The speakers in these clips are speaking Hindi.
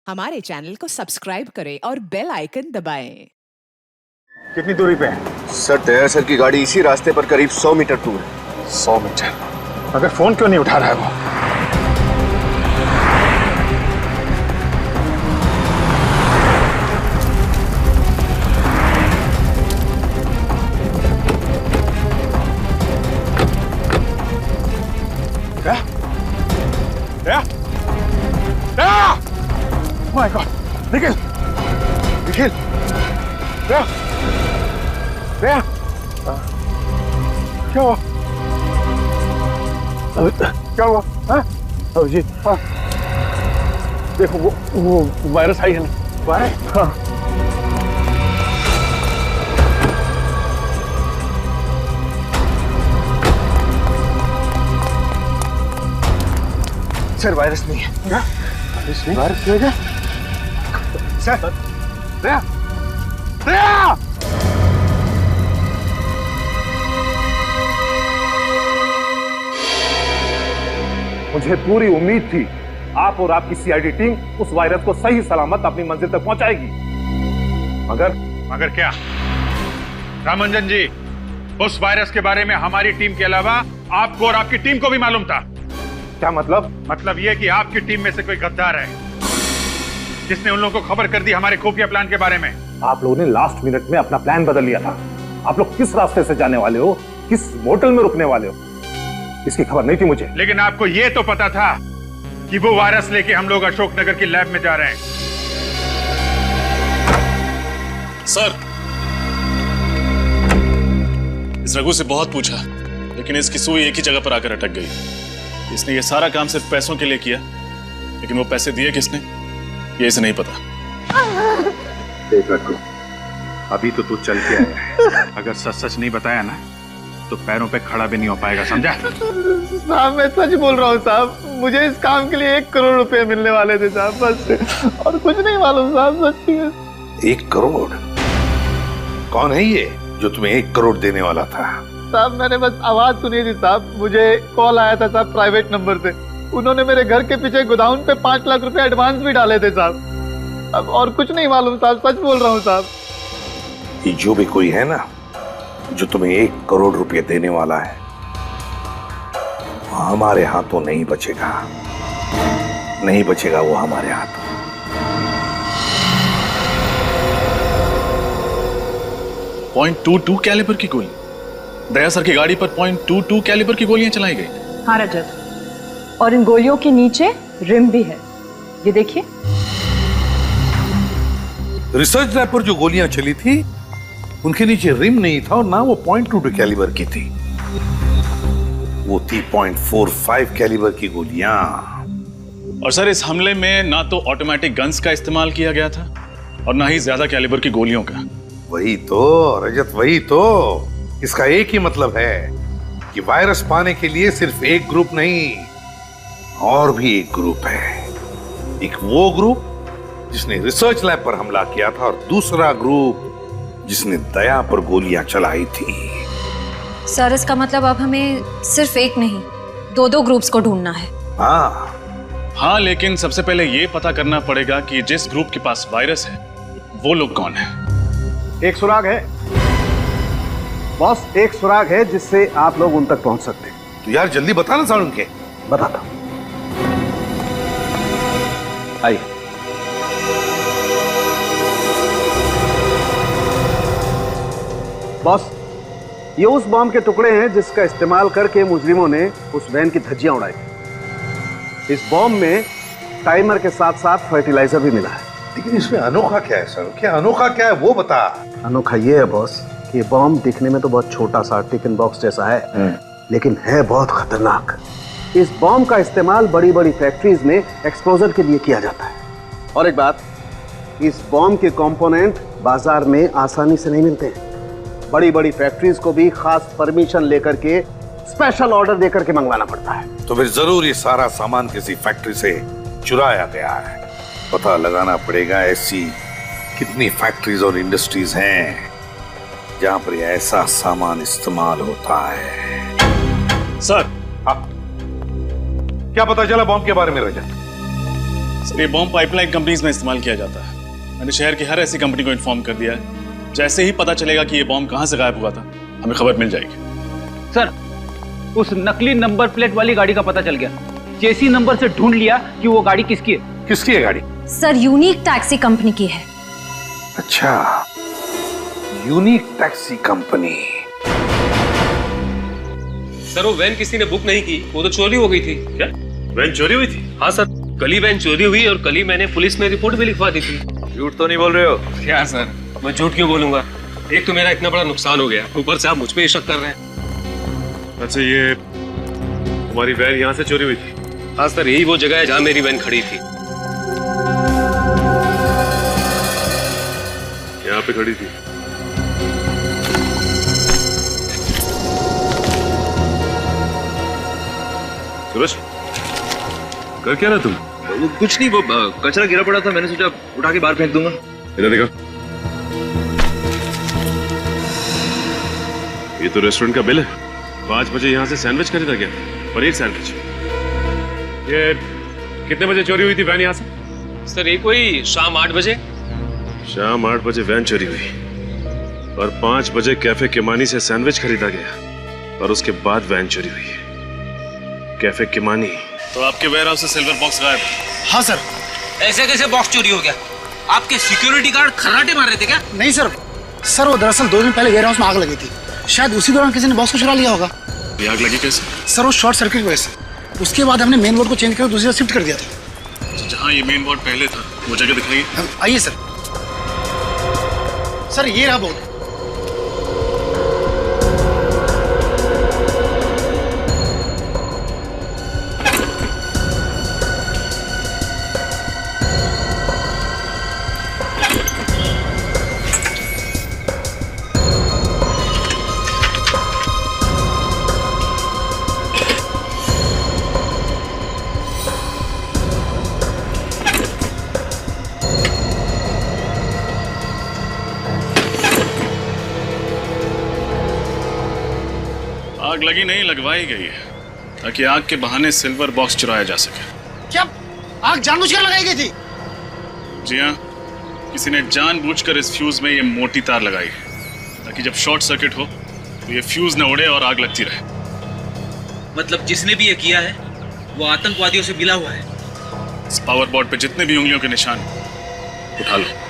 हमारे चैनल को सब्सक्राइब करें और बेल आइकन दबाएं। कितनी दूरी पे है? सर तैयार सर की गाड़ी इसी रास्ते पर करीब 100 मीटर दूर है। 100 मीटर? अगर फोन क्यों नहीं उठा रहा है वो? क्या? क्या? क्या? Oh my God! Nikhil! Nikhil! क्या? क्या? क्या हुआ? क्या हुआ? हाँ? अभिजीत, हाँ। देखो वो वायरस आई है ना? वायरस? हाँ। सर वायरस नहीं है। क्या? वायरस नहीं? वायरस नहीं है? सर, दया! दया! मुझे पूरी उम्मीद थी आप और आपकी सीआईडी टीम उस वायरस को सही सलामत अपनी मंजिल तक पहुंचाएगी। मगर क्या रामंजन जी, उस वायरस के बारे में हमारी टीम के अलावा आपको और आपकी टीम को भी मालूम था। क्या मतलब? मतलब यह कि आपकी टीम में से कोई गद्दार है जिसने उन लोगों को खबर कर दी हमारे खुफिया प्लान के बारे में। आप लोगों ने लास्ट मिनट में अपना प्लान बदल लिया था। आप लोग किस रास्ते से जाने वाले हो, किस होटल में रुकने वाले हो, इसकी खबर नहीं थी मुझे। लेकिन आपको यह तो पता था कि वो वायरस लेके हम लोग अशोकनगर की लैब में जा रहे हैं। सर, इस रघु से बहुत पूछा, लेकिन इसकी सुई एक ही जगह पर आकर अटक गई। इसने ये सारा काम सिर्फ पैसों के लिए किया, लेकिन वो पैसे दिए किसने ये इसे नहीं पता। देख रघु, अभी तो तू चल के आया है, अगर सच सच नहीं बताया ना तो पैरों पे खड़ा भी नहीं हो पाएगा, समझा? साहब मैं सच बोल रहा हूँ साहब, मुझे इस काम के लिए 1 करोड़ रुपए मिलने वाले थे साहब, बस और कुछ नहीं मालूम साहब, सच्ची है। 1 करोड़? कौन है ये जो तुम्हें 1 करोड़ देने वाला था? साहब मैंने बस आवाज सुनी थी साहब, मुझे कॉल आया था साहब प्राइवेट नंबर से। उन्होंने मेरे घर के पीछे गोदाउन पे 5 लाख रुपए एडवांस भी डाले थे साहब। अब और कुछ नहीं मालूम साहब, सच बोल रहा हूँ साहब। ये जो भी कोई है ना जो तुम्हें 1 करोड़ रुपए देने वाला है, हमारे हाथों नहीं बचेगा, नहीं बचेगा वो हमारे हाथों। .22 कैलिबर की गोली, दया सर की गाड़ी पर .22 कैलिबर की गोलियां चलाई गई। हाँ रजत, और इन गोलियों के नीचे रिम भी है, ये देखिए। रिसर्च लैब पर जो गोलियां चली थी उनके नीचे रिम नहीं था और ना वो .22 कैलिबर की थी, वो थी .45 कैलिबर की गोलियां। और सर इस हमले में ना तो ऑटोमेटिक गन्स का इस्तेमाल किया गया था और ना ही ज्यादा कैलिबर की गोलियों का। वही तो रजत, वही तो। इसका एक ही मतलब है कि वायरस पाने के लिए सिर्फ एक ग्रुप नहीं, और भी एक ग्रुप है। एक वो ग्रुप जिसने रिसर्च लैब पर हमला किया था और दूसरा ग्रुप जिसने दया पर गोलियां चलाई थी। सर इसका मतलब अब हमें सिर्फ एक नहीं 2 ग्रुप्स को ढूंढना है। हाँ, लेकिन सबसे पहले ये पता करना पड़ेगा कि जिस ग्रुप के पास वायरस है वो लोग कौन है। एक सुराग है बॉस, एक सुराग है जिससे आप लोग उन तक पहुंच सकते हैं। तो यार जल्दी बताना सारुण के। बताता हूं, आइए। बॉस, ये उस बॉम्ब के टुकड़े हैं जिसका इस्तेमाल करके मुजरिमों ने उस वैन की धज्जियां उड़ाई थी। इस बॉम्ब में टाइमर के साथ साथ फर्टिलाइजर भी मिला है। लेकिन इसमें अनोखा क्या है सर? क्या अनोखा क्या है वो बता। अनोखा ये है बॉस कि बॉम्ब दिखने में तो बहुत छोटा सा टिफिन बॉक्स जैसा है, लेकिन है बहुत खतरनाक। इस बॉम्ब का इस्तेमाल बड़ी बड़ी फैक्ट्रीज में एक्सप्लोजर के लिए किया जाता है। और एक बात, इस बॉम्ब के कंपोनेंट बाजार में आसानी से नहीं मिलते हैं। बड़ी बड़ी फैक्ट्रीज को भी खास परमिशन लेकर के स्पेशल ऑर्डर देकर के मंगवाना पड़ता है। तो फिर जरूर ये सारा सामान किसी फैक्ट्री से चुराया गया है। पता लगाना पड़ेगा ऐसी कितनी फैक्ट्रीज और इंडस्ट्रीज हैं जहां पर ऐसा सामान इस्तेमाल होता है। सर, क्या पता चला बॉम्ब के बारे में रजत? सर ये बॉम्ब पाइपलाइन कंपनीज में इस्तेमाल किया जाता है। मैंने शहर की हर ऐसी कंपनी को इन्फॉर्म कर दिया है। जैसे ही पता चलेगा कि ये बॉम्ब कहाँ से गायब हुआ था, हमें खबर मिल जाएगी। सर, उस नकली नंबर प्लेट वाली गाड़ी का पता चल गया। चेसी नंबर से ढूंढ लिया कि वो गाड़ी किसकी है। किसकी है गाड़ी? सर यूनिक टैक्सी कंपनी की है। अच्छा, यूनिक टैक्सी कंपनी। सर वो वैन किसी ने बुक नहीं की, वो तो चोरी हो गई थी। क्या वैन चोरी हुई थी? हाँ सर, कल ही वैन चोरी हुई और कल ही मैंने पुलिस में रिपोर्ट भी लिखवा दी थी। झूठ तो नहीं बोल रहे हो? क्या सर, मैं झूठ क्यों बोलूंगा? एक तो मेरा इतना बड़ा नुकसान हो गया, ऊपर से आप मुझ पे ही शक कर रहे हैं। अच्छा ये तुम्हारी वैन यहाँ से चोरी हुई थी? हाँ सर, यही वो जगह है जहाँ मेरी वैन खड़ी थी। यहाँ पे खड़ी थी? सूरज, कर क्या रहा तुम? वो कुछ नहीं, वो कचरा गिरा पड़ा था, मैंने सोचा उठा के बाहर फेंक दूंगा। इधर देखो, ये तो रेस्टोरेंट का बिल है। 5 बजे यहाँ से सैंडविच खरीदा गया, पनीर सैंडविच। ये कितने बजे चोरी हुई थी वैन यहाँ से? सर ये कोई शाम 8 बजे। शाम 8 बजे वैन चोरी हुई और 5 बजे कैफे किमानी से सैंडविच खरीदा गया और उसके बाद वैन चोरी हुई। Cafe Kimani. तो आपके वेयर हाउस से सिल्वर बॉक्स गायब? हाँ सर। ऐसे कैसे बॉक्स चोरी हो गया? आपके सिक्योरिटी गार्ड खर्राटे मार रहे थे क्या? नहीं सर, सर वो दरअसल 2 दिन पहले वेयर हाउस में आग लगी थी। शायद उसी दौरान किसी ने बॉक्स को चुरा लिया होगा। ये आग लगी कैसे? सर वो शॉर्ट सर्किट की वजह से। उसके बाद हमने मेन बोर्ड को चेंज कर दूसरी जगह शिफ्ट कर दिया था। जहाँ ये मेन बोर्ड पहले था वो जगह दिखाइए। आइए सर। सर ये रहा बोर्ड। आग लगी नहीं, लगवाई गई है ताकि आग के बहाने सिल्वर बॉक्स चुराया जा सके। क्या आग जानबूझकर लगाई गई थी? जी हाँ, किसी ने जानबूझकर इस फ्यूज में ये मोटी तार लगाई है ताकि जब शॉर्ट सर्किट हो तो ये फ्यूज न उड़े और आग लगती रहे। मतलब जिसने भी ये किया है वो आतंकवादियों से मिला हुआ है। इस पावर बोर्ड पे जितने भी उंगलियों के निशान उठा लो।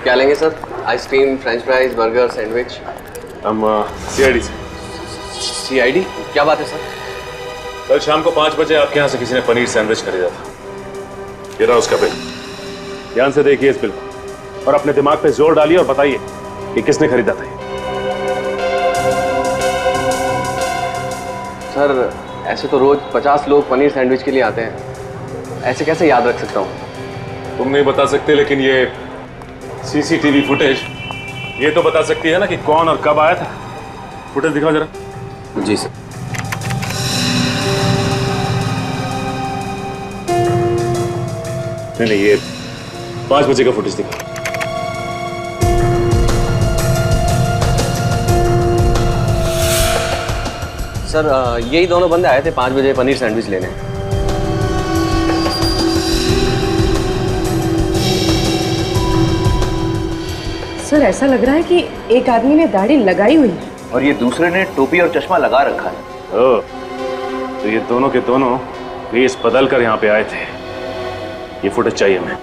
क्या लेंगे sir? Ice cream, French fries, burger, sandwich? हम CID से। CID? क्या बात है सर? कल शाम को 5 बजे आपके यहाँ से किसी ने पनीर सैंडविच खरीदा था। ये रहा उसका बिल। ध्यान से देखिए इस बिल को और अपने दिमाग पे जोर डालिए और बताइए कि किसने खरीदा था। सर ऐसे तो रोज 50 लोग पनीर सैंडविच के लिए आते हैं, ऐसे कैसे याद रख सकता हूँ? तुम नहीं बता सकते, लेकिन ये CCTV फुटेज ये तो बता सकती है ना कि कौन और कब आया था। फुटेज दिखाओ जरा। जी सर। नहीं, ये 5 बजे का फुटेज दिखाओ। सर यही दोनों बंदे आए थे 5 बजे पनीर सैंडविच लेने। सर ऐसा लग रहा है कि एक आदमी ने दाढ़ी लगाई हुई है और ये दूसरे ने टोपी और चश्मा लगा रखा है। ओह, तो ये दोनों के दोनों वेश बदल कर यहाँ पे आए थे। ये फुटेज चाहिए हमें।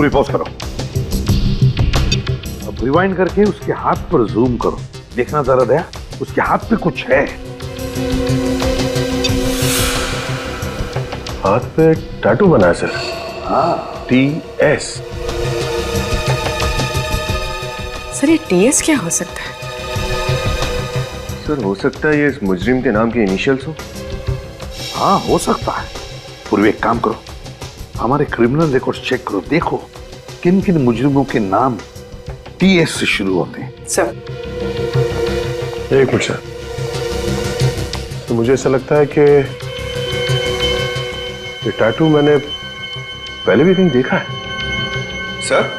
पूरी पॉज करो। अब रिवाइंड करके उसके हाथ पर जूम करो। देखना जरा दया, उसके हाथ पे कुछ है। हाथ पे टैटू बना है सर। हाँ, TS। सर ये TS क्या हो सकता है? सर हो सकता है ये इस मुजरिम के नाम के इनिशियल्स हो। हाँ हो सकता है। पूर्व एक काम करो, हमारे क्रिमिनल रिकॉर्ड चेक करो, देखो किन किन मुजरिमों के नाम TS से शुरू होते हैं। सर एक मिनट सर, तो मुझे ऐसा लगता है कि ये टैटू मैंने पहले भी कहीं देखा है। सर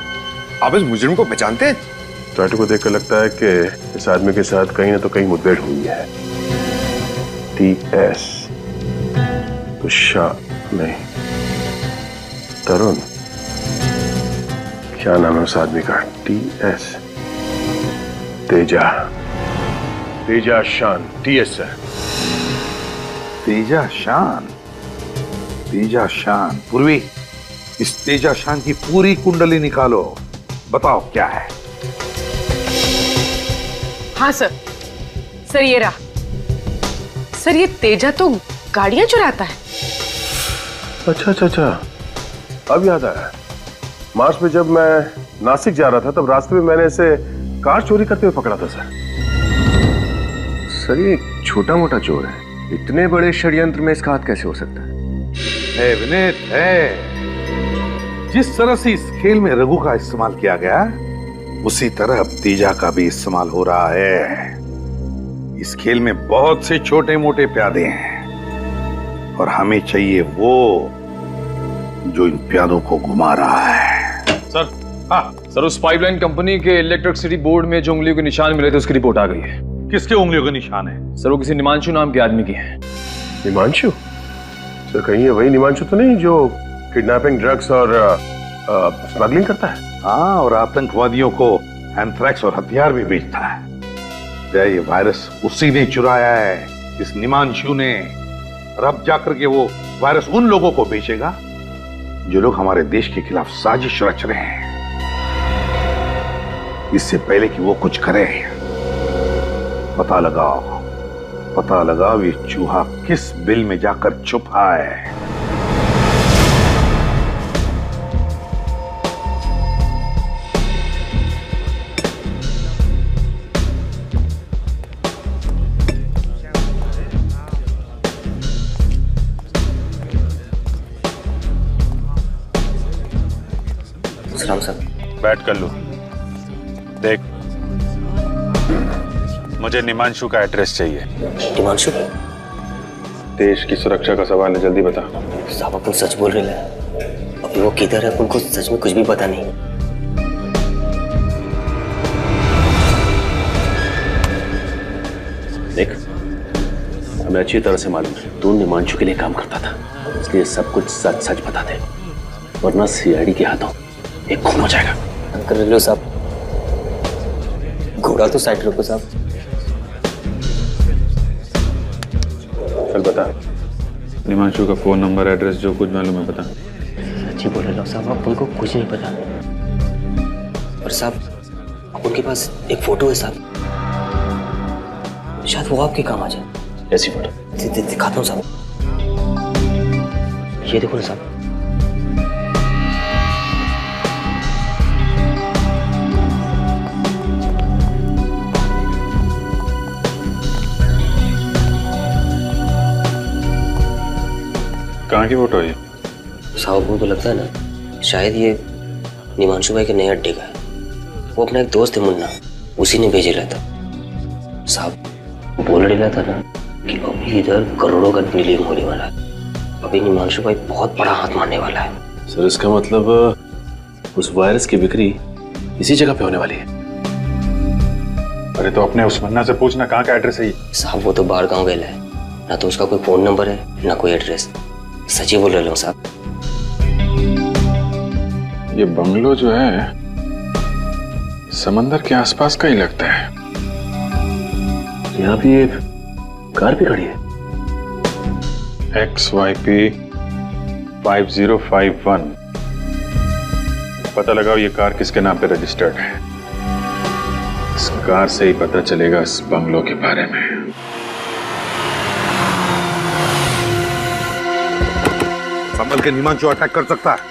आप इस मुजरिम को पहचानते हैं? टैटू को देखकर लगता है कि इस आदमी के साथ कहीं ना तो कहीं मुठभेड़ हुई है। TS तो शाह नहीं, तरुण, क्या नाम है उस आदमी का? TS, तेजा शान। TS है। तेजा शान, तेजा शान। पूर्वी, इस तेजा शान की पूरी कुंडली निकालो, बताओ क्या है। हाँ सर, सर ये रहा। सर ये तेजा तो गाड़ियां चुराता है। अच्छा, अब याद आया। मार्च में जब मैं नासिक जा रहा था तब रास्ते में मैंने इसे कार चोरी करते हुए पकड़ा था सर। सर ये छोटा मोटा चोर है, इतने बड़े षड्यंत्र में इसका हाथ कैसे हो सकता है? विनीत है। जिस तरह से इस खेल में रघु का इस्तेमाल किया गया, उसी तरह अब तेजा का भी इस्तेमाल हो रहा है। इस खेल में बहुत से छोटे मोटे प्यादे हैं और हमें चाहिए वो जो इन प्यादों को घुमा रहा है। सर, हाँ सर, उस पाइपलाइन कंपनी के इलेक्ट्रिसिटी बोर्ड में जो उंगलियों के निशान मिले थे उसकी रिपोर्ट आ गई है। किसके उंगलियों के निशान है? सर वो किसी निमांशु नाम के आदमी की है। निमांशु? सर कहीं ये वही निमांशु तो नहीं जो किडनैपिंग, ड्रग्स और स्मगलिंग करता है? हाँ, और आतंकवादियों को एंथ्रैक्स और हथियार भी बेचता है। ये वायरस उसी ने चुराया है, इस निमांशु ने। और अब जाकर के वो वायरस उन लोगों को बेचेगा जो लोग हमारे देश के खिलाफ साजिश रच रहे हैं। इससे पहले कि वो कुछ करे, पता लगाओ ये चूहा किस बिल में जाकर छुपा है। बैठ कर लो। देख, मुझे निमांशु का एड्रेस चाहिए। निमांशु? देश की सुरक्षा का सवाल है, जल्दी बता। साहब अपन सच बोल रहे हैं। अभी वो किधर है अपन को सच में कुछ भी पता नहीं। देख, हमें अच्छी तरह से मालूम है तू निमांशु के लिए काम करता था, इसलिए सब कुछ सच सच बता दे, वरना CID के हाथों एक खून हो जाएगा। कर लो साहब, घोड़ा तो साइड रखो साहब। चल बता, निमांशु का फोन नंबर, एड्रेस, जो कुछ मालूम है बता। सच्ची बोल रहे हो साहब, आप उनको कुछ नहीं पता। और साहब उनके पास एक फोटो है साहब, शायद वो आपके काम आ जाए। ऐसी फोटो दिखाता हूँ साहब, ये देखो ना साहब। कहाँ की फोटो है ये? साहब को तो लगता है ना शायद ये निमांशु भाई के नए अड्डे का है। वो अपना एक दोस्त है मुन्ना, उसी ने भेजे रहा था। साहब बोल रहा था ना कि अभी इधर करोड़ों का डीलिंग होने वाला है। अभी निमांशु भाई बहुत बड़ा हाथ मारने वाला है। सर इसका मतलब उस वायरस की बिक्री इसी जगह पे होने वाली है। अरे तो अपने उस मुन्ना से पूछना कहाँ का एड्रेस है ये। साहब वो तो बाहर गाँव गया है, ना तो उसका कोई फोन नंबर है ना कोई एड्रेस। सच्ची बोल रहे हो साहब। ये बंगलो जो है समंदर के आसपास का ही लगता है। यहाँ भी एक कार भी खड़ी है। XYP 5051। पता लगाओ ये कार किसके नाम पे रजिस्टर्ड है। इस कार से ही पता चलेगा इस बंगलो के बारे में। संभल के निमांशु अटैक कर सकता है।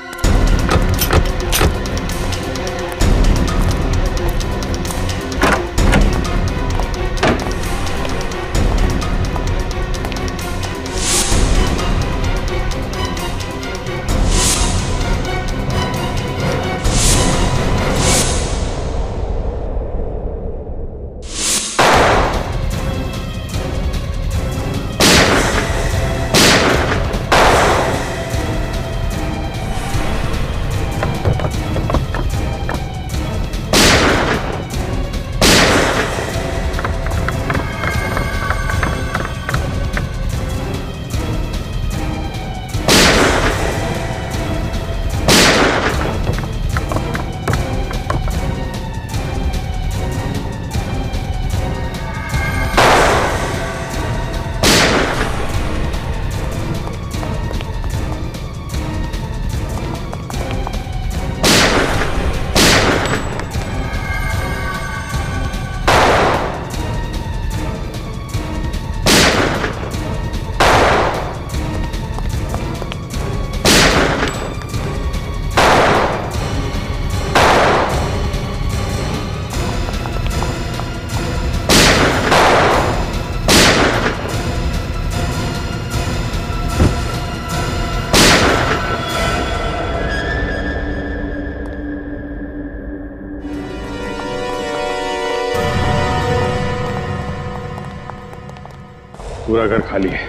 पूरा घर खाली है,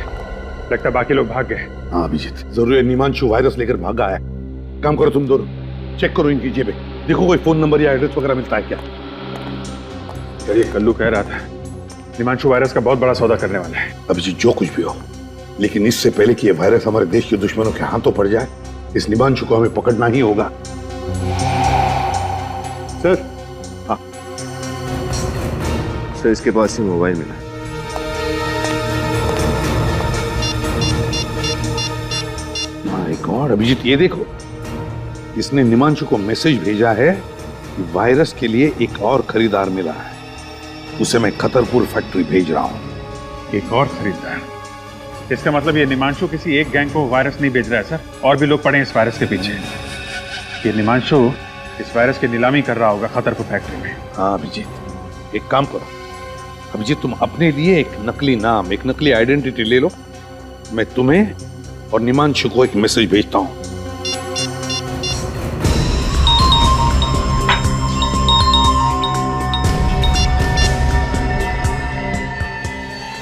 लगता है बाकी लोग भाग गए। हाँ अभिजीत, जरूर है निमांशु वायरस लेकर भागा है। काम करो तुम दोनों, चेक करो इनकी जेबें, देखो कोई फोन नंबर या एड्रेस वगैरह मिलता है क्या। यार ये कल्लू कह रहा था निमांशु वायरस का बहुत बड़ा सौदा करने वाला है। अभिजीत जो कुछ भी हो, लेकिन इससे पहले कि ये वायरस हमारे देश के दुश्मनों के हाथों पड़ जाए, इस निमांशु को हमें पकड़ना ही होगा। सर, हाँ सर, इसके पास ही मोबाइल मिला। गॉड अभिजीत, ये देखो, इसने निमांशु को मैसेज भेजा है कि वायरस के लिए एक और खरीदार मिला है, उसे मैं खतरपुर फैक्ट्री भेज रहा हूं। एक और खरीदार? इसका मतलब ये निमांशु किसी एक गैंग को वायरस नहीं भेज रहा है सर, और भी लोग पड़े हैं इस वायरस के पीछे। ये निमांशु इस वायरस की नीलामी कर रहा होगा खतरपुर फैक्ट्री में। हाँ अभिजीत, एक काम करो अभिजीत, तुम अपने लिए एक नकली नाम, एक नकली आइडेंटिटी ले लो। मैं तुम्हें और निमांशु को एक मैसेज भेजता हूं।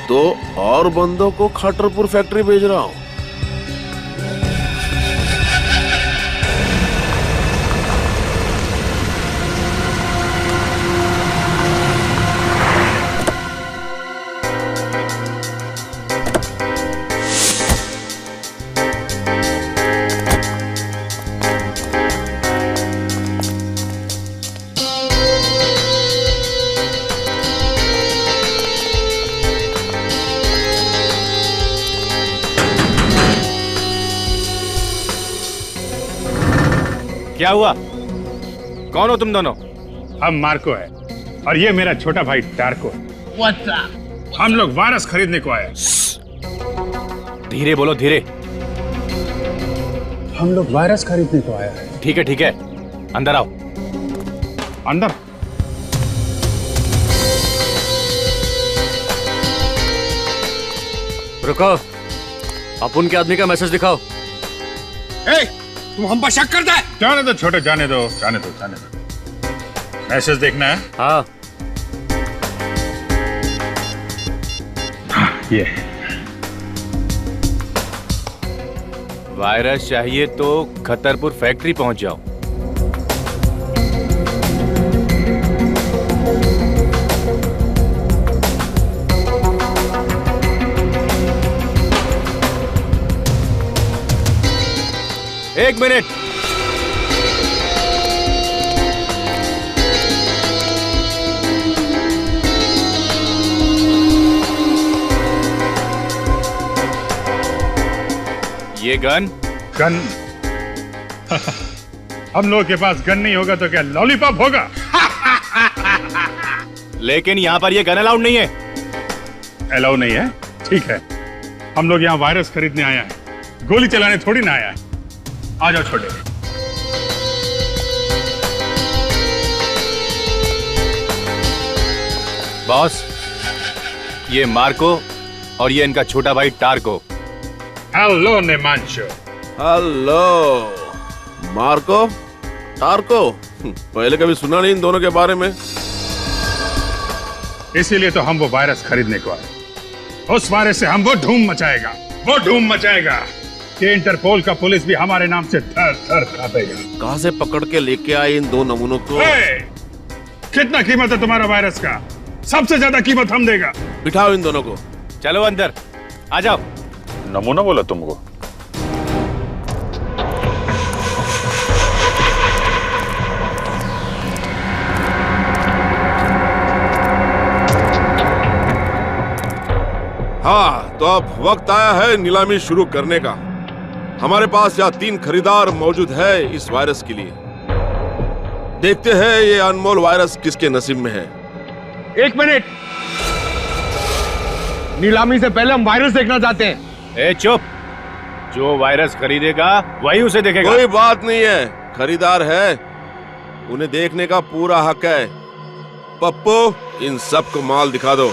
तो और बंदों को खतरपुर फैक्ट्री भेज रहा हूं। क्या हुआ? कौन हो तुम दोनों? हम मार्को है और ये मेरा छोटा भाई डार्को। हम लोग वायरस खरीदने को आए। धीरे बोलो, धीरे। हम लोग वायरस खरीदने को आए हैं। ठीक है, अंदर आओ। अंदर? रुको, अपुन के आदमी का मैसेज दिखाओ। तुम हम पर शक करता है? जाने दो छोटे, जाने दो। मैसेज देखना है? हाँ। ये वायरस चाहिए तो खतरपुर फैक्ट्री पहुंच जाओ। एक मिनट। ये गन हम लोगों के पास गन नहीं होगा तो क्या लॉलीपॉप होगा? लेकिन यहाँ पर ये गन अलाउड नहीं है। अलाउ नहीं है? ठीक है, हम लोग यहाँ वायरस खरीदने आया है, गोली चलाने थोड़ी ना आया है। आ जाओ छोटे। बॉस, ये मार्को और ये इनका छोटा भाई टार्को। हेलो निमांशु। हेलो मार्को, टार्को, पहले कभी सुना नहीं इन दोनों के बारे में। इसीलिए तो हम वो वायरस खरीदने को आए। उस वायरस से हम वो धूम मचाएगा कि इंटरपोल का पुलिस भी हमारे नाम से थर थर कांपेगा। कहां से पकड़ के लेके आए इन दो नमूनों को? कितना कीमत है तुम्हारा वायरस का? सबसे ज्यादा कीमत हम देगा। बिठाओ इन दोनों को। चलो अंदर आ जाओ। नमूना बोला तुमको? हाँ, तो अब वक्त आया है नीलामी शुरू करने का। हमारे पास यहाँ 3 खरीदार मौजूद है इस वायरस के लिए। देखते हैं ये अनमोल वायरस किसके नसीब में है। 1 मिनट, नीलामी से पहले हम वायरस देखना चाहते हैं। ए चुप, जो वायरस खरीदेगा वही उसे देखेगा। कोई बात नहीं है, खरीदार है, उन्हें देखने का पूरा हक है। पप्पू, इन सबको माल दिखा दो।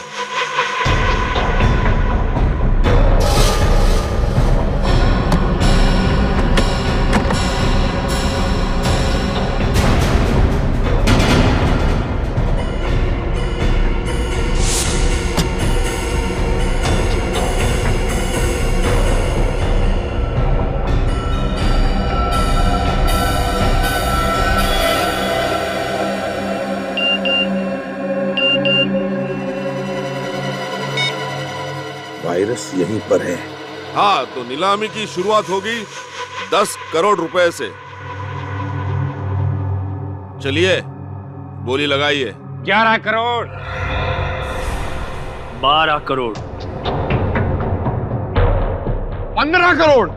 वायरस यहीं पर है। हाँ, तो नीलामी की शुरुआत होगी 10 करोड़ रुपए से। चलिए, बोली लगाइए। 11 करोड़, 12 करोड़, 15 करोड़,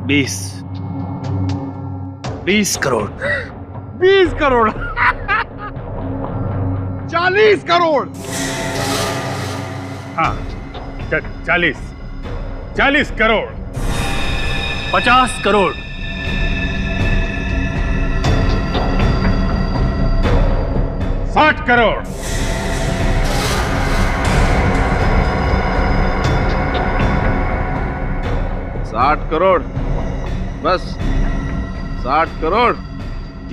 20 करोड़, 20 करोड़, 40 करोड़। हाँ, 40 करोड़, 50 करोड़, 60 करोड़, 60 करोड़, बस 60 करोड़।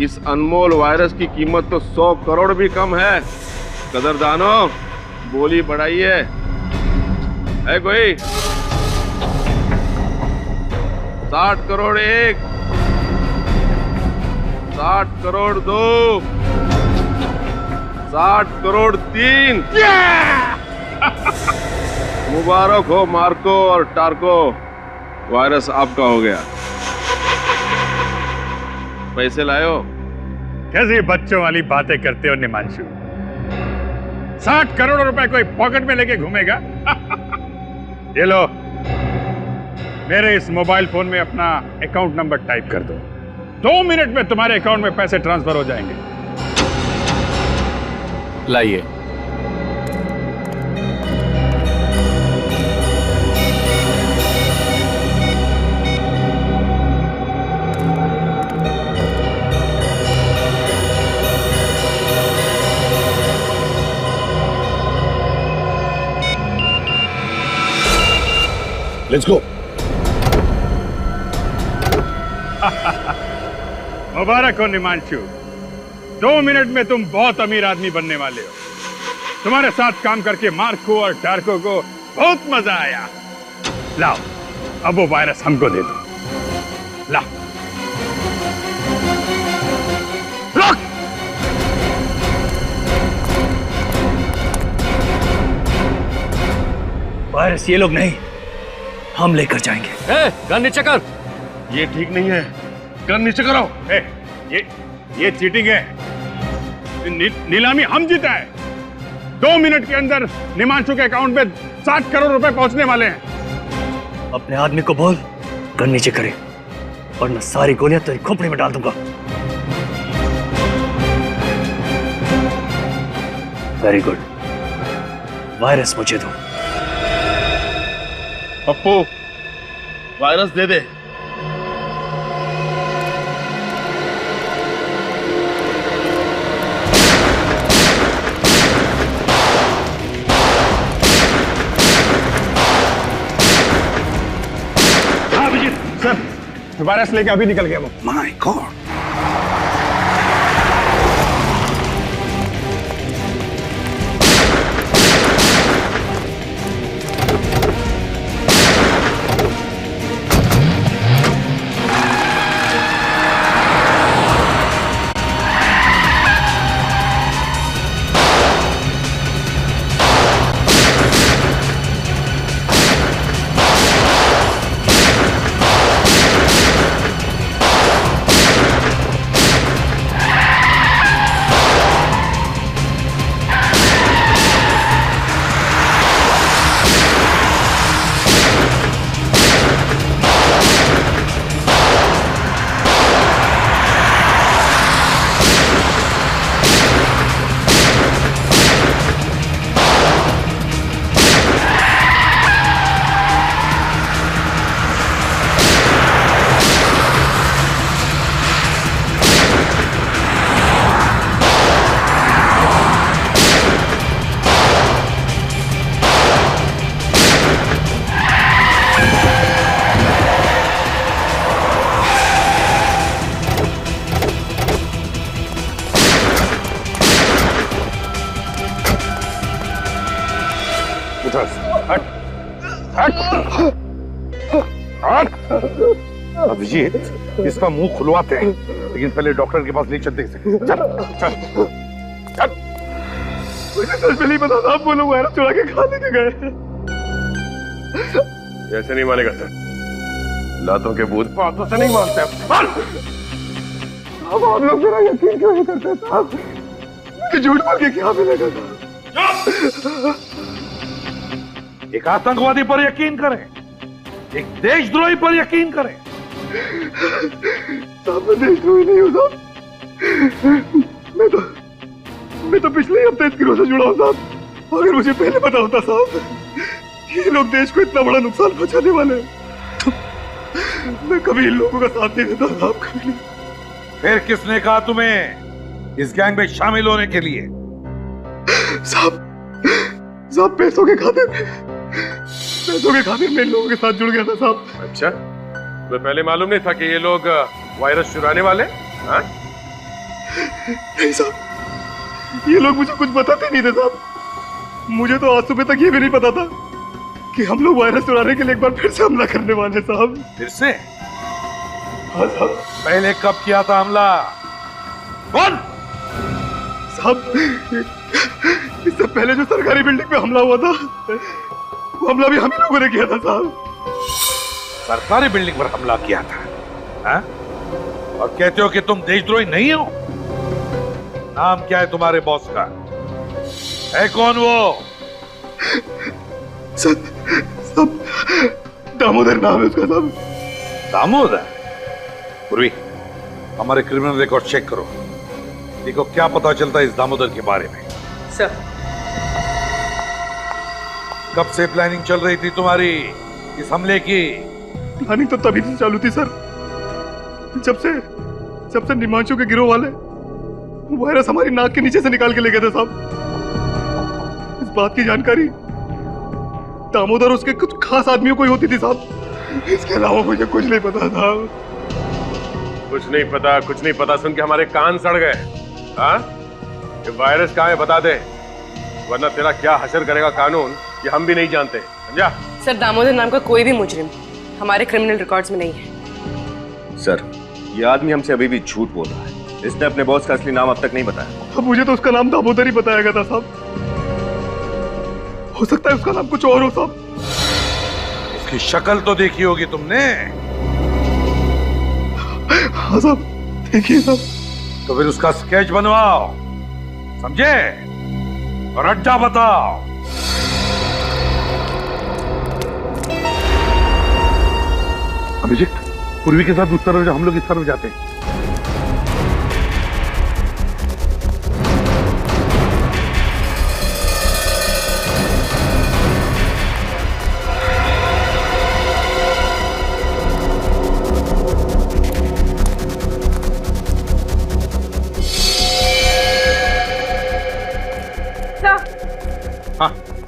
इस अनमोल वायरस की कीमत तो 100 करोड़ भी कम है। कदरदानों, बोली बढ़ाइए। है कोई? 60 करोड़ 1, 60 करोड़ 2, 60 करोड़ 3। मुबारक हो मार्को और टार्को, वायरस आपका हो गया। पैसे लायो? कैसी बच्चों वाली बातें करते हो निमांशु? 60 करोड़ रुपए कोई पॉकेट में लेके घूमेगा? ये लो, मेरे इस मोबाइल फोन में अपना अकाउंट नंबर टाइप कर दो। 2 मिनट में तुम्हारे अकाउंट में पैसे ट्रांसफर हो जाएंगे। लाइए। Let's go. मुबारक हो निमांशु, 2 मिनट में तुम बहुत अमीर आदमी बनने वाले हो। तुम्हारे साथ काम करके मार्को और टार्को को बहुत मजा आया। लाओ, अब वो वायरस हमको दे दो। लाओ। रुक! वायरस ये लोग नहीं, हम लेकर जाएंगे। गन नीचे कर। ये ठीक नहीं है, गन नीचे करो। ये चीटिंग है। नीलामी हम जीता है। 2 मिनट के अंदर निमांशु के अकाउंट में 60 करोड़ रुपए पहुंचने वाले हैं। अपने आदमी को बोल गन नीचे करे, वरना सारी गोलियां तेरी खोपड़ी में डाल दूंगा। वेरी गुड, वायरस मुझे दो। पप्पू, वायरस दे दे। हाँ अभिजीत सर, वायरस लेके अभी निकल गया वो। My God. अभिजीत, इसका मुंह खुलवाते हैं, लेकिन पहले डॉक्टर के पास ले चलते हैं। चल चल चल। मुझे सच में नहीं पता था, आप वो लोग वायरस चुरा के खा लेके गए। ऐसे नहीं मानेगा सर, लातों के भूत बातों से नहीं मानते अब आप लोग मेरा यकीन क्यों नहीं करते साहब? मुझे झूठ बोल के क्या मिलेगा साहब? एक आतंकवादी पर यकीन करें, एक देशद्रोही पर यकीन करें। साहब मैं देशद्रोही नहीं हूँ साहब, मैं तो पिछले हफ्ते इस गिरोह से जुड़ा हूँ साहब। अगर मुझे पहले पता होता साहब ये लोग देश को इतना बड़ा नुकसान पहुंचाने वाले हैं तो मैं कभी इन लोगों का साथ नहीं देता साहब, कभी नहीं। फिर किसने कहा तुम्हें इस गैंग में शामिल होने के लिए? साहब पैसों के खातिर मैं इन लोगों के साथ जुड़ गया था साहब। अच्छा, तो पहले मालूम नहीं था कि ये लोग वायरस चुराने वाले? हाँ? नहीं साहब, ये लोग मुझे कुछ बताते नहीं थे साहब। मुझे तो आज सुबह तक ये भी नहीं पता था कि हम लोग वायरस चुराने के लिए एक बार फिर से हमला करने वाले साहब। फिर से? हाँ साहब। पहले कब किया था हमला? कौन? साहब इससे पहले जो सरकारी बिल्डिंग पे हमला हुआ था वो हमला भी हम ही लोगों ने किया था साहब। सरकारी बिल्डिंग पर हमला किया था? हाँ? और कहते हो कि तुम देशद्रोही नहीं हो? नाम क्या है तुम्हारे बॉस का? है कौन वो? सब दामोदर नाम है उसका साहब। दामोदर? पूर्वी, हमारे क्रिमिनल रिकॉर्ड चेक करो, देखो क्या पता चलता है इस दामोदर के बारे में। सर, कब से प्लानिंग चल रही थी तुम्हारी इस हमले की? प्लानिंग तो तभी से चालू थी सर, जब से निमांशु के गिरोह वाले वायरस हमारी नाक के नीचे से निकाल के ले गए थे साहब। इस बात की जानकारी दामोदर उसके कुछ खास आदमियों को ही होती थी साहब, इसके अलावा मुझे कुछ नहीं पता था। कुछ नहीं पता सुन के हमारे कान सड़ गए। हाँ? ये वायरस कहाँ है बता दे, वरना तेरा क्या हशर करेगा कानून ये हम भी नहीं जानते, समझा? सर, दामोदर नाम का कोई भी मुजरिम हमारे क्रिमिनल रिकॉर्ड्स में नहीं है। सर, ये आदमी हमसे अभी भी झूठ बोल रहा है। इसने अपने बॉस का असली नाम अब तक नहीं बताया। अब मुझे तो उसका नाम दामोदर ही बताया गया था साहब। हो सकता है उसका नाम कुछ और हो साहब। उसकी शक्ल तो देखी होगी तुमने? हाँ साहब, देखिए साहब। तो फिर उसका स्केच बनवाओ, समझे? और अड्डा बताओ। अभिजीत, पूर्वी के साथ उस तरफ, हम लोग इस तरफ जाते हैं।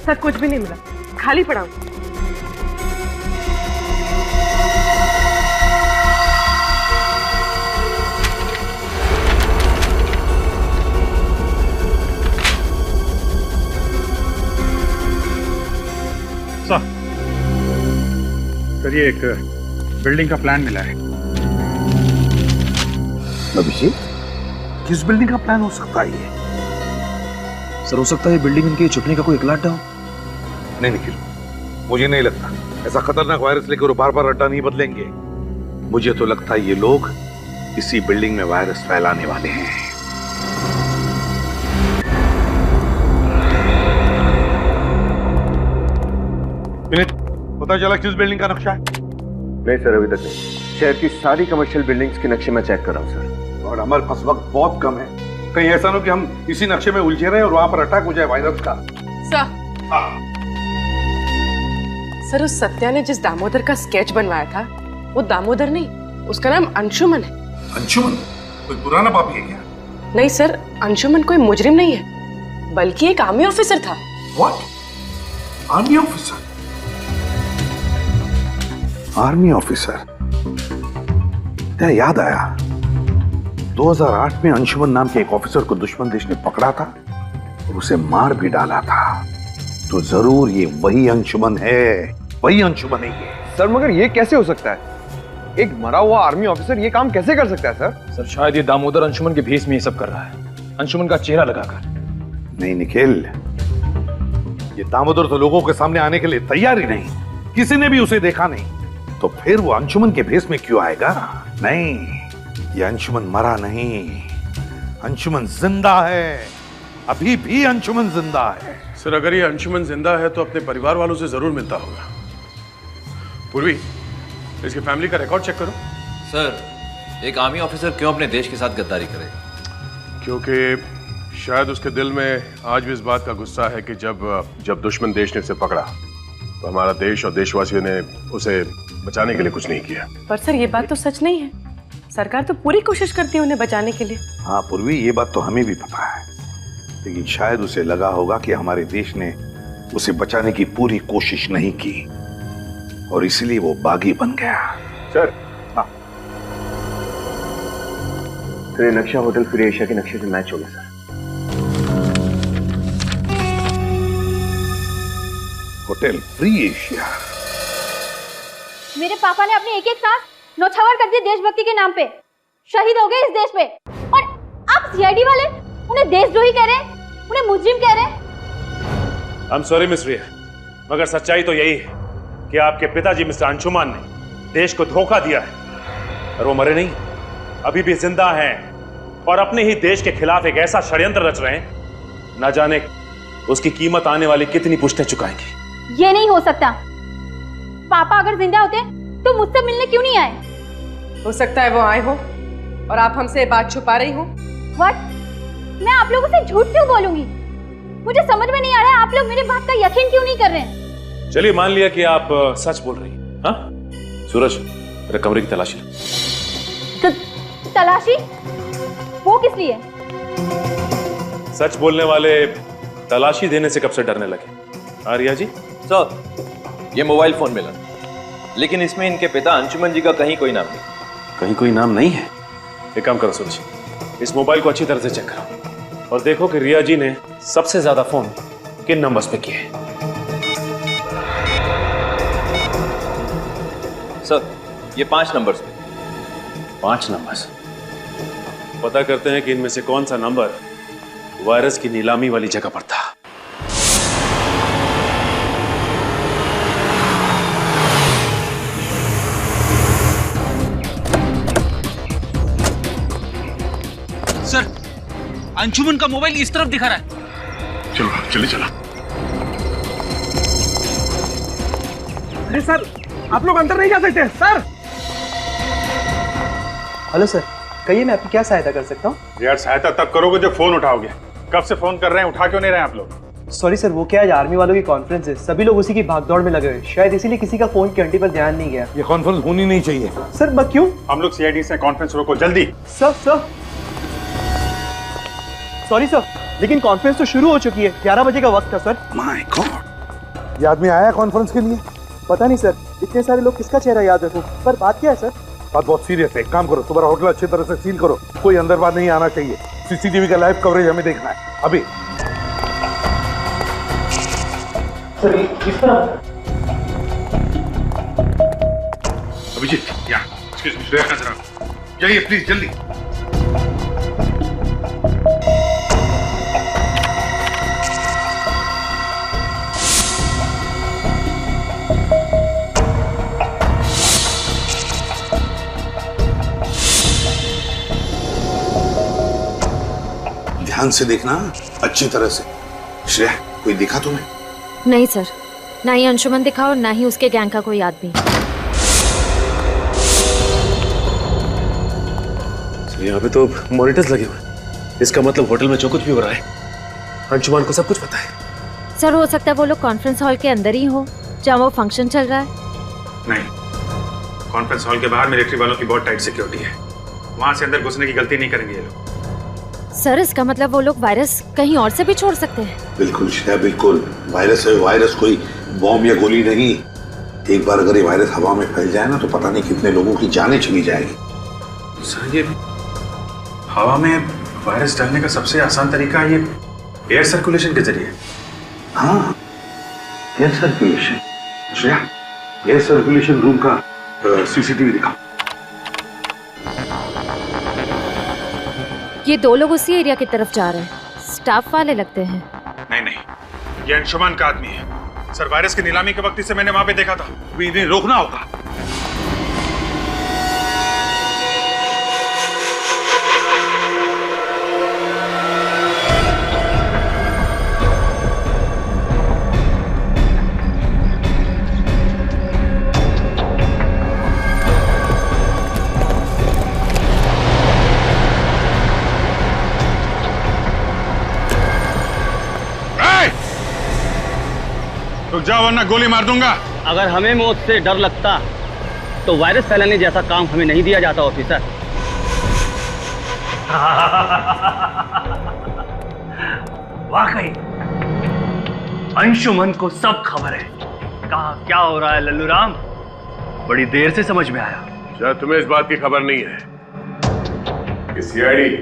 सर कुछ भी नहीं मिला, खाली पड़ा हूं। सर ये एक बिल्डिंग का प्लान मिला है। अभिषेक, किस बिल्डिंग का प्लान हो सकता है ये? सर हो सकता है बिल्डिंग इनके छुपने का कोई इकलाटा हो। नहीं निखिल, मुझे नहीं लगता ऐसा खतरनाक वायरस लेकर बार बार अड्डा नहीं बदलेंगे। मुझे तो लगता है ये लोग इसी बिल्डिंग में वायरस फैलाने वाले हैं। विनीत, पता चला किस बिल्डिंग का नक्शा है? नहीं सर, अभी तक नहीं। शहर की सारी कमर्शियल बिल्डिंग्स के नक्शे मैं चेक कर रहा हूँ सर। और हमारे पास वक्त बहुत कम है, कहीं ऐसा ना हो कि हम इसी नक्शे में उलझे रहे और वहां पर अटैक हो जाए वायरस का। सर उस सत्या ने जिस दामोदर का स्केच बनवाया था वो दामोदर नहीं, उसका नाम अंशुमन है। अंशुमन कोई पुराना पापी है क्या? नहीं सर, अंशुमन कोई मुजरिम नहीं है, बल्कि एक आर्मी ऑफिसर था। What? Army officer? Army officer? क्या याद आया, 2008 में अंशुमन नाम के एक ऑफिसर को दुश्मन देश ने पकड़ा था और उसे मार भी डाला था। तो जरूर ये वही अंशुमन है, वही अंशुमन है ये। सर मगर ये कैसे हो सकता है? एक मरा हुआ आर्मी ऑफिसर ये काम कैसे कर सकता है सर? सर शायद ये दामोदर अंशुमन के भेष में ये सब कर रहा है, अंशुमन का चेहरा लगाकर। नहीं निखिल, ये दामोदर तो लोगों के सामने आने के लिए तैयार ही नहीं, किसी ने भी उसे देखा नहीं, तो फिर वो अंशुमन के भेष में क्यों आएगा? नहीं, ये अंशुमन मरा नहीं, अंशुमन जिंदा है, अभी भी अंशुमन जिंदा है। सर अगर ये अंशुमन जिंदा है तो अपने परिवार वालों से जरूर मिलता होगा। पूर्वी, इसकी फैमिली का रिकॉर्ड चेक करो। सर एक आर्मी ऑफिसर क्यों अपने देश के साथ गद्दारी करेगा? क्योंकि शायद उसके दिल में आज भी इस बात का गुस्सा है कि जब दुश्मन देश ने उसे पकड़ा तो हमारा देश और देशवासियों ने उसे बचाने के लिए कुछ नहीं किया। पर सर ये बात तो सच नहीं है, सरकार तो पूरी कोशिश करती है उन्हें बचाने के लिए। हाँ पूर्वी, ये बात तो हमें भी पता है, लेकिन शायद उसे लगा होगा कि हमारे देश ने उसे बचाने की पूरी कोशिश नहीं की और इसलिए वो बागी बन गया। सर हाँ, तो ये नक्शा होटल फ्री एशिया के नक्शे से मैच हो गया सर। Hotel free Asia? मेरे पापा ने अपनी एक एक सांस नौछावर कर दी देशभक्ति के नाम पे, शहीद हो गए इस देश पे, और आप सीआईडी वाले उन्हें देशद्रोही कह रहे हैं, उन्हें मुजरिम कह रहे हैं। I'm sorry मिस रिया, मगर सच्चाई तो यही है कि आपके पिताजी मिस्टर अंशुमान ने देश को धोखा दिया है और वो मरे नहीं, अभी भी जिंदा हैं और अपने ही देश के खिलाफ एक ऐसा षड्यंत्र रच रहे हैं, ना जाने उसकी कीमत आने वाली कितनी पुश्तें चुकाएंगी। ये नहीं हो सकता, पापा अगर जिंदा होते तो मुझसे मिलने क्यों नहीं आए? हो सकता है वो आए हो और आप हमसे बात छुपा रही हो। What? मैं आप लोगों से झूठ क्यों बोलूंगी? मुझे समझ में नहीं आ रहा है आप लोग मेरे बात का यकीन क्यों नहीं कर रहे हैं? चलिए मान लिया कि आप सच बोल रही हैं। हाँ सूरज, मेरे कमरे की तलाशी लो। तलाशी? वो किस लिए? सच बोलने वाले तलाशी देने से कब से डरने लगे? आर्या जी सर ये मोबाइल फोन मिला, लेकिन इसमें इनके पिता अंशुमन जी का कहीं कोई नाम नहीं। कहीं कोई नाम नहीं है? एक काम करो सूरज, इस मोबाइल को अच्छी तरह से चेक करो और देखो कि रिया जी ने सबसे ज्यादा फोन किन नंबर्स पे किए हैं। सर ये 5 नंबर्स पे। 5 नंबर्स? पता करते हैं कि इनमें से कौन सा नंबर वायरस की नीलामी वाली जगह पर था। सर अंशुमन का मोबाइल इस तरफ दिखा रहा है। चलो चलिए चलो। अरे सर आप लोग अंदर नहीं जा सकते सर। हेलो सर, कहिए मैं आपकी क्या सहायता कर सकता हूँ? यार सहायता तब करोगे जब फोन उठाओगे। कब से फोन कर रहे हैं, उठा क्यों नहीं रहे आप लोग? सॉरी सर, वो क्या आज आर्मी वालों की कॉन्फ्रेंस है, सभी लोग उसी की भागदौड़ में लगे हुए, शायद इसीलिए किसी का फोन की घंटी पर ध्यान नहीं गया। ये कॉन्फ्रेंस होनी नहीं चाहिए। सर बट क्यों? हम लोग सीआईडी से कॉन्फ्रेंस रोको जल्दी। सर सॉरी सर, लेकिन कॉन्फ्रेंस तो शुरू हो चुकी है, 11 बजे का वक्त था सर। माय गॉड, ये आदमी आया कॉन्फ्रेंस के लिए? पता नहीं सर, इतने सारे लोग किसका चेहरा याद रखूं, पर बात क्या है सर? बात बहुत सीरियस है। एक काम करो, तुम्हारा होटल अच्छी तरह से सील करो, कोई अंदर बाहर नहीं आना चाहिए। सीसीटीवी का लाइव कवरेज हमें देखना है अभी। सर इस तरह। अभिजीत, या एक्सक्यूज मी, श्रेया नजर आओ, जाइए प्लीज जल्दी। ध्यान से देखना, अच्छी तरह से। श्रेया, कोई दिखा तुम्हें? नहीं सर, ना ही अंशुमन दिखा और ना ही उसके गैंग का कोई आदमी। यहाँ पे तो मॉनिटर्स लगे हुए, इसका मतलब होटल में जो कुछ भी हो रहा है अंशुमान को सब कुछ पता है। सर हो सकता है वो लोग कॉन्फ्रेंस हॉल के अंदर ही हो जहाँ वो फंक्शन चल रहा है। नहीं, कॉन्फ्रेंस हॉल के बाहर मिलिट्री वालों की बहुत टाइट सिक्योरिटी है, वहां से अंदर घुसने की गलती नहीं करेंगे ये लोग। सर इसका मतलब वो लोग वायरस कहीं और से भी छोड़ सकते हैं। बिल्कुल श्रेया, बिल्कुल। वायरस है वायरस, कोई बॉम्ब या गोली नहीं। एक बार अगर ये वायरस हवा में फैल जाए ना तो पता नहीं कितने लोगों की जानें चली जाएगी। सर ये हवा में वायरस डालने का सबसे आसान तरीका है ये एयर सर्कुलेशन के जरिए। हाँ, air circulation. Shreya, air circulation room का सीसीटीवी दिखाओ। ये दो लोग उसी एरिया की तरफ जा रहे हैं, स्टाफ वाले लगते हैं। नहीं, ये अंशुमान का आदमी है। सर वायरस की नीलामी के वक्त इसे मैंने वहां पे देखा था। इन्हें रोकना होगा। रुक जाओ वरना गोली मार दूंगा। अगर हमें मौत से डर लगता तो वायरस फैलाने जैसा काम हमें नहीं दिया जाता ऑफिसर। वाकई अंशुमन को सब खबर है, कहा क्या हो रहा है लल्लू राम, बड़ी देर से समझ में आया। शायद तुम्हें इस बात की खबर नहीं है कि सीआईडी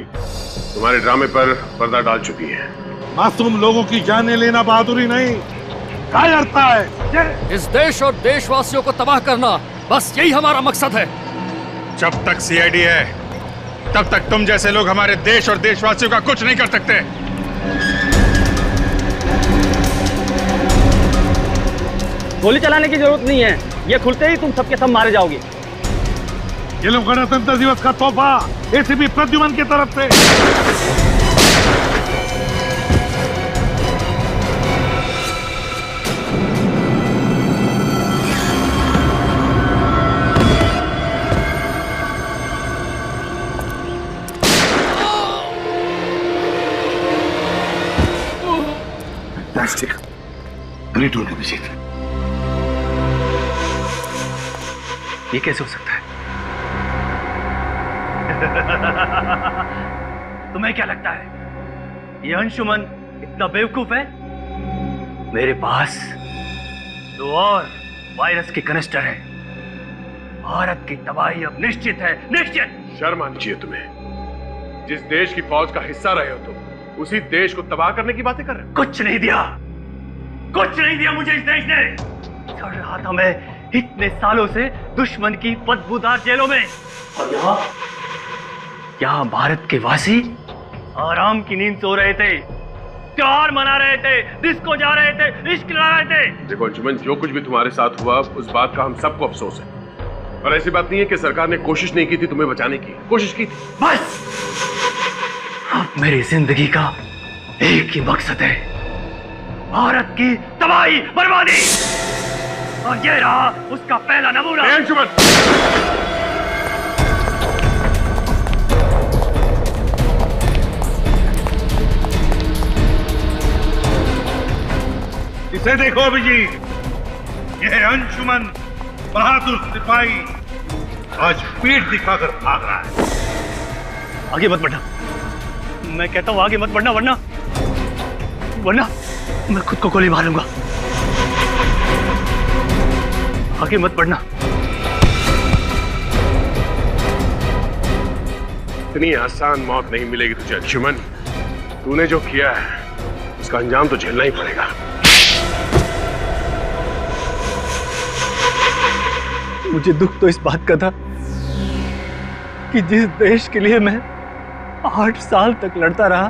तुम्हारे ड्रामे पर पर्दा डाल चुकी है। मासूम लोगों की जानें लेना बहादुरी नहीं, कायरता है। इस देश और देशवासियों को तबाह करना, बस यही हमारा मकसद है। जब तक सीआईडी है तब तक तुम जैसे लोग हमारे देश और देशवासियों का कुछ नहीं कर सकते। गोली चलाने की जरूरत नहीं है, ये खुलते ही तुम सबके सब मारे जाओगे। ये लोग गणतंत्र दिवस का तोहफा एसीपी प्रद्युमन की तरफ से। प्लास्टिक ग्रेट होने की चीज। ये कैसे हो सकता है? तुम्हें क्या लगता है ये अंशुमन इतना बेवकूफ है? मेरे पास 2 और वायरस के कनिस्टर हैं। भारत की तबाही अब निश्चित है, निश्चित। शर्म आनी चाहिए तुम्हें। जिस देश की फौज का हिस्सा रहे हो तुम, उसी देश को तबाह करने की बातें कर रहे हो। कुछ नहीं दिया, कुछ नहीं दिया मुझे इस देश ने। चढ़ रहा था मैं इतने सालों से दुश्मन की बदबूदार जेलों में, और यहाँ भारत के वासी आराम की नींद सो रहे थे, त्योहार मना रहे थे, डिस्को जा रहे थे, इश्क ला रहे थे। देखो अंशुमन, जो कुछ भी तुम्हारे साथ हुआ उस बात का हम सबको अफसोस है, और ऐसी बात नहीं है कि सरकार ने कोशिश नहीं की थी तुम्हें बचाने की, कोशिश की थी। बस अब मेरी जिंदगी का एक ही मकसद है, भारत की तबाही बर्बादी, और ये रहा उसका पहला नमूना। अंशुमन, उसे देखो अभिजीत, यह अंशुमन बहादुर सिपाही आज पीठ दिखाकर भाग रहा है। आगे मत बढ़ना, मैं कहता हूं आगे मत बढ़ना, वरना मैं खुद को गोली मारूंगा। आगे मत बढ़ना। इतनी आसान मौत नहीं मिलेगी तुझे अंशुमन। तूने जो किया है उसका अंजाम तो झेलना ही पड़ेगा। मुझे दुख तो इस बात का था कि जिस देश के लिए मैं 8 साल तक लड़ता रहा,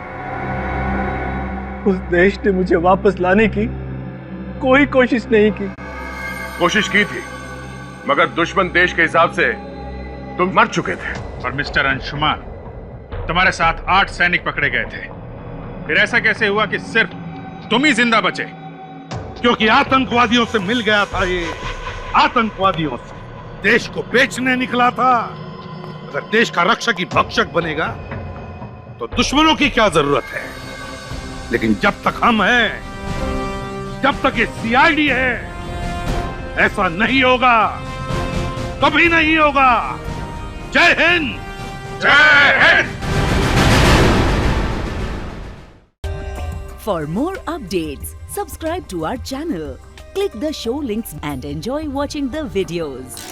उस देश ने मुझे वापस लाने की कोई कोशिश नहीं की। कोशिश की थी, मगर दुश्मन देश के हिसाब से तुम मर चुके थे। और मिस्टर अंशुमान, तुम्हारे साथ 8 सैनिक पकड़े गए थे। फिर ऐसा कैसे हुआ कि सिर्फ तुम ही जिंदा बचे? क्योंकि आतंकवादियों से मिल गया था। ये आतंकवादियों से देश को बेचने निकला था। अगर देश का रक्षक ही भक्षक बनेगा तो दुश्मनों की क्या जरूरत है। लेकिन जब तक हम हैं, जब तक ये सीआईडी है, ऐसा नहीं होगा, कभी नहीं होगा। जय हिंद, जय Hind. For more updates, subscribe to our channel, click the show links and enjoy watching the videos.